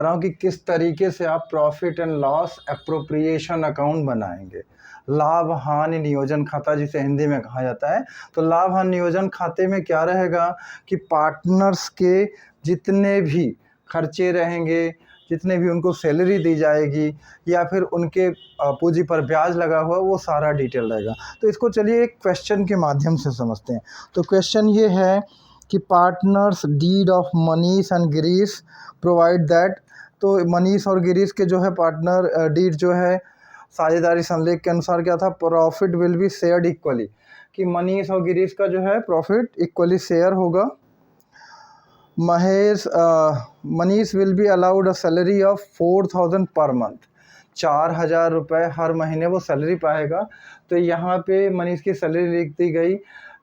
रहा हूँ कि किस तरीके से आप profit and loss appropriation account बनाएंगे, लाभ हानि नियोजन खाता जिसे हिंदी में कहा जाता है। तो लाभ हानि नियोजन खाते में क्या रहेगा कि पार्टनर्स के जितने भी खर्चे रहेंगे, जितने भी उनको सैलरी दी जाएगी या फिर उनके पूंजी पर ब्याज लगा हुआ, वो सारा डिटेल रहेगा। तो इसको चलिए एक क्वेश्चन के माध्यम से समझते हैं। तो क्वेश्चन ये है कि partners deed of Manish and Girish provide that. तो मनीष और गिरीश के जो है पार्टनर डीड जो है साझेदारी संलेख के अनुसार क्या था, profit will be shared equally, कि मनीष और गिरीश का जो है प्रॉफिट इक्वली शेयर होगा। Manish will be allowed a salary of 4000 per month, 4000 रुपये हर महीने वो सैलरी पाएगा। तो यहाँ पे मनीष की सैलरी लिख दी गई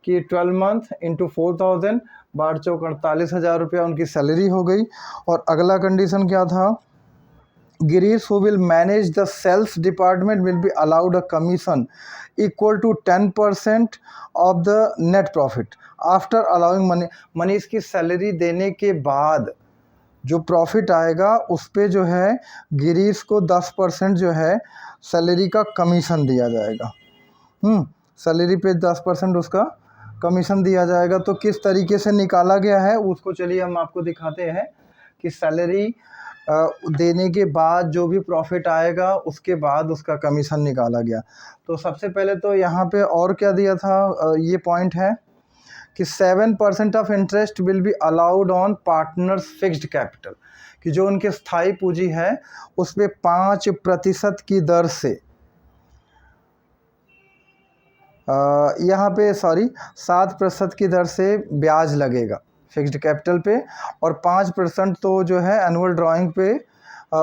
कि 12 मंथ इंटू 4000 बाट चौक 48,000 रुपया उनकी सैलरी हो गई। और अगला कंडीशन क्या था, Girish who will manage the sales department will be allowed a commission equal to 10% of the net profit after allowing money। Manish की सैलरी देने के बाद जो प्रॉफिट आएगा उस पे जो है गिरीश को 10% जो है सैलरी का कमीशन दिया जाएगा। सैलरी पे 10% उसका कमीशन दिया जाएगा। तो किस तरीके से निकाला गया है उसको चलिए हम आपको दिखाते हैं कि सैलरी देने के बाद जो भी प्रॉफिट आएगा उसके बाद उसका कमीशन निकाला गया। तो सबसे पहले तो यहाँ पे और क्या दिया था, ये पॉइंट है कि 7% of interest will be allowed on partners fixed capital, कि जो उनके स्थायी पूंजी है उस पर 5% की दर से यहाँ पे 7% की दर से ब्याज लगेगा फिक्स्ड कैपिटल पे, और 5% तो जो है एनुअल ड्राइंग पे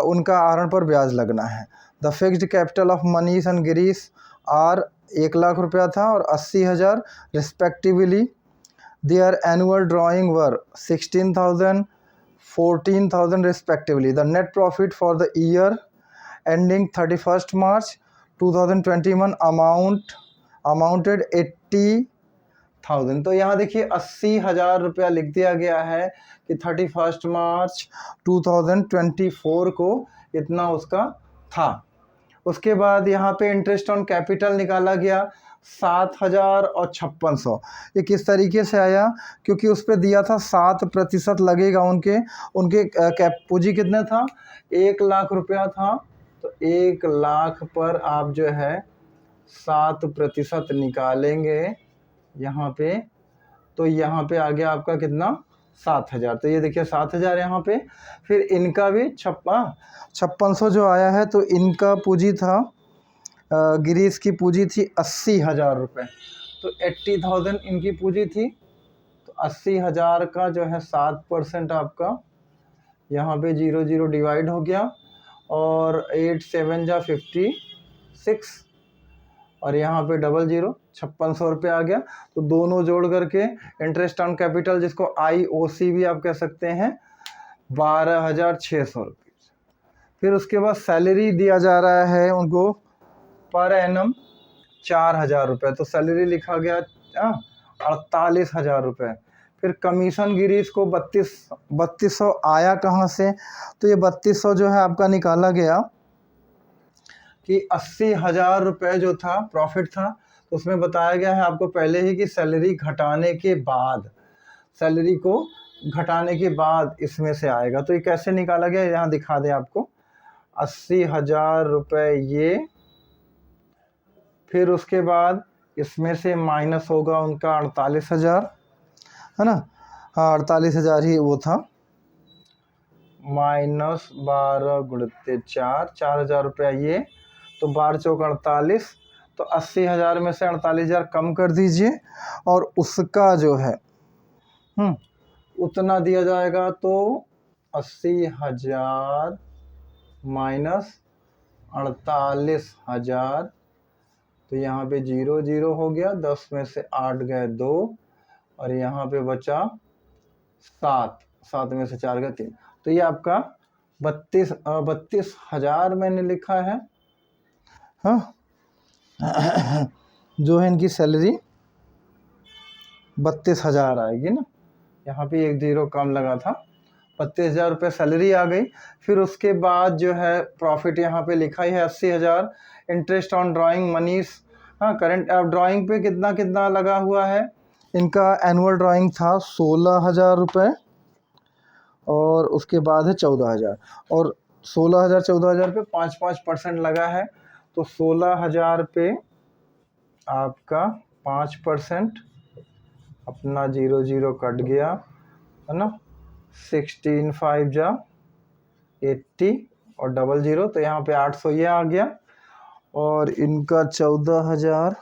उनका आहरण पर ब्याज लगना है। The fixed capital of Manish and Girish are 1 lakh रुपया था और 80,000 respectively. Their annual drawing were 16,000 14,000 respectively. The net profit for the year ending 31 March 2021 amounted 80,000। तो यहाँ देखिए 80,000 रुपया लिख दिया गया है कि 31 मार्च 2024 को इतना उसका था। उसके बाद यहाँ पे इंटरेस्ट ऑन कैपिटल निकाला गया 7,000 और 5600। ये किस तरीके से आया, क्योंकि उस पर दिया था 7% लगेगा उनके पूंजी कितने था, 1 लाख रुपया था। तो 1 लाख पर आप जो है 7% निकालेंगे यहाँ पे, तो यहाँ पे आ गया आपका कितना, 7,000। तो ये देखिए 7,000 यहाँ पे। फिर इनका भी 5600 जो आया है, तो इनका पूंजी था, गिरीश की पूंजी थी 80,000 रुपये। तो 80,000 इनकी पूंजी थी, तो 80,000 का जो है 7% आपका यहाँ पे 0 डिवाइड हो गया, और 8 7 जा 56, और यहाँ पे 00 5600 रुपये आ गया। तो दोनों जोड़ करके इंटरेस्ट ऑन कैपिटल, जिसको IOC भी आप कह सकते हैं, 12,600 रुपये। फिर उसके बाद सैलरी दिया जा रहा है उनको पर एनम 4,000 रुपये, तो सैलरी लिखा गया 48,000 रुपये। फिर कमीशन गिरीश को 3200 आया कहाँ से, तो ये 3200 जो है आपका निकाला गया कि 80,000 रुपये जो था प्रॉफिट था, तो उसमें बताया गया है आपको पहले ही कि सैलरी घटाने के बाद, सैलरी को घटाने के बाद इसमें से आएगा। तो ये कैसे निकाला गया यहाँ दिखा दें आपको, 80,000 रुपये ये, फिर उसके बाद इसमें से माइनस होगा उनका 48,000, है ना, हाँ 48,000 ही वो था, माइनस 12 गुणित 4, 4,000 रुपया ये, तो 12 चौक 48, तो 80,000 में से 48,000 कम कर दीजिए और उसका जो है उतना दिया जाएगा। तो 80,000 माइनस 48,000, तो यहाँ पे 0 हो गया, 10 में से 8 गए 2, और यहाँ पे बचा 7 में से 4 गए 3। तो ये आपका 32,000 मैंने लिखा है, हाँ जो है इनकी सैलरी 32,000 आएगी ना, यहाँ पे 1 0 कम लगा था, 32,000 रुपये सैलरी आ गई। फिर उसके बाद जो है प्रॉफिट यहाँ पे लिखा ही है 80,000। इंटरेस्ट ऑन ड्राइंग मनीस, हाँ करंट ड्राइंग पे कितना कितना लगा हुआ है। इनका एनुअल ड्राइंग था 16,000 रुपये और उसके बाद है 14,000, और 16,000 14,000 पे 5% लगा है, तो 16,000 पे आपका 5% अपना 0 कट गया है ना। 16 5 जा 80 और 00, तो यहाँ पे 800 ये आ गया। और इनका 14,000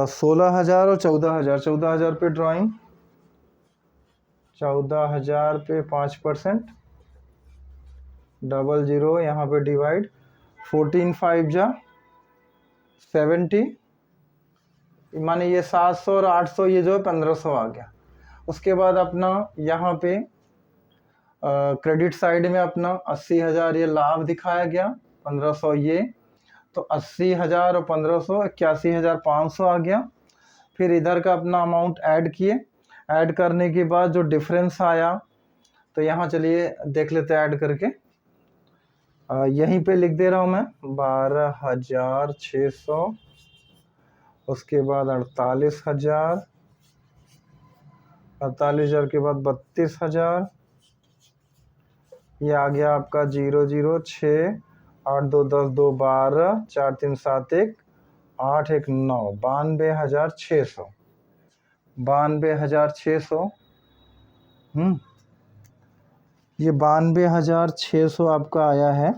16,000 और 14,000, 14,000 पे ड्राइंग, 14,000 पे 5%, 00 यहाँ पे डिवाइड, 14 5 जा 70, माने ये 700 और 800 ये जो है 1500 आ गया। उसके बाद अपना यहाँ पे क्रेडिट साइड में अपना 80,000 ये लाभ दिखाया गया, 1500 ये, तो 80,000 और 1500 81,500 आ गया। फिर इधर का अपना अमाउंट ऐड किए, ऐड करने के बाद जो डिफरेंस आया, तो यहाँ चलिए देख लेते हैं ऐड करके। यहीं पे लिख दे रहा हूँ मैं 12,600, उसके बाद 48,000, 48,000 के बाद 32,000, ये आ गया आपका 00 6 8 2 10 2 12 4 3 7 1 8 1 9, 92,600, 92,600। ये 92,600 आपका आया है।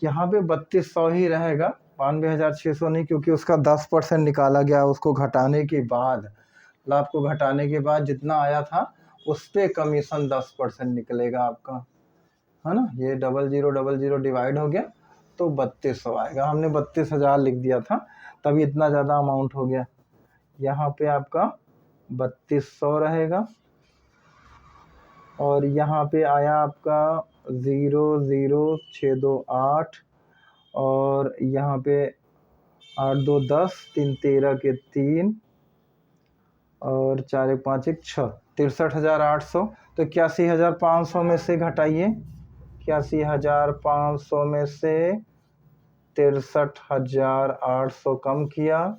यहाँ पे 3200 ही रहेगा, 92,600 नहीं, क्योंकि उसका 10% निकाला गया, उसको घटाने के बाद, लाभ को घटाने के बाद जितना आया था उस पे कमीशन 10% निकलेगा आपका, है ना। ये 00 डिवाइड हो गया तो 3200 आएगा। हमने 32,000 लिख दिया था, तभी इतना ज़्यादा अमाउंट हो गया। यहाँ पे आपका 3200 रहेगा, और यहाँ पे आया आपका 00628, और यहाँ पे 8 2 10 3 13 के 3 और 4 1 5 1 6, 63,800। तो 81,500 में से घटाइए, 81,500 में से 63,800 कम किया,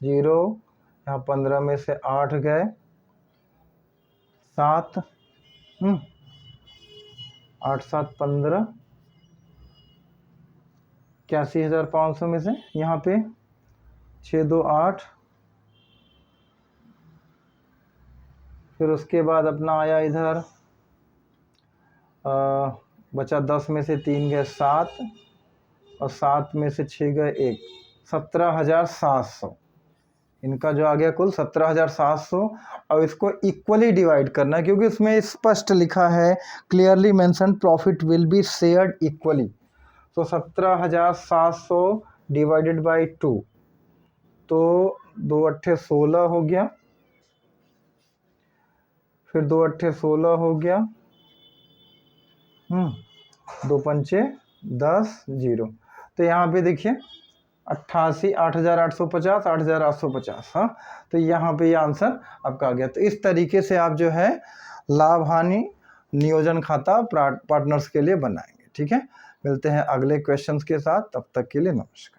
0, यहाँ 15 में से 8 गए 7, 8 7 15, 81,500 में से यहाँ पे 6 2 8, फिर उसके बाद अपना आया इधर बचा 10 में से 3 गए 7, और 7 में से 6 गए 1, 17,700। इनका जो आ गया कुल 17,700। और इसको इक्वली डिवाइड करना है, क्योंकि इसमें स्पष्ट लिखा है, clearly mention profit will be shared equally. तो 17,700 डिवाइडेड बाई 2, तो 2 अट्ठे 16 हो गया, फिर 2 अट्ठे 16 हो गया, 2 पंचे 10 0। तो यहाँ पे देखिए 88 8,850 8,850, हाँ, तो यहाँ पे ये आंसर आपका आ गया। तो इस तरीके से आप जो है लाभ हानि नियोजन खाता पार्टनर्स के लिए बनाएंगे। ठीक है, मिलते हैं अगले क्वेश्चंस के साथ, तब तक के लिए नमस्कार।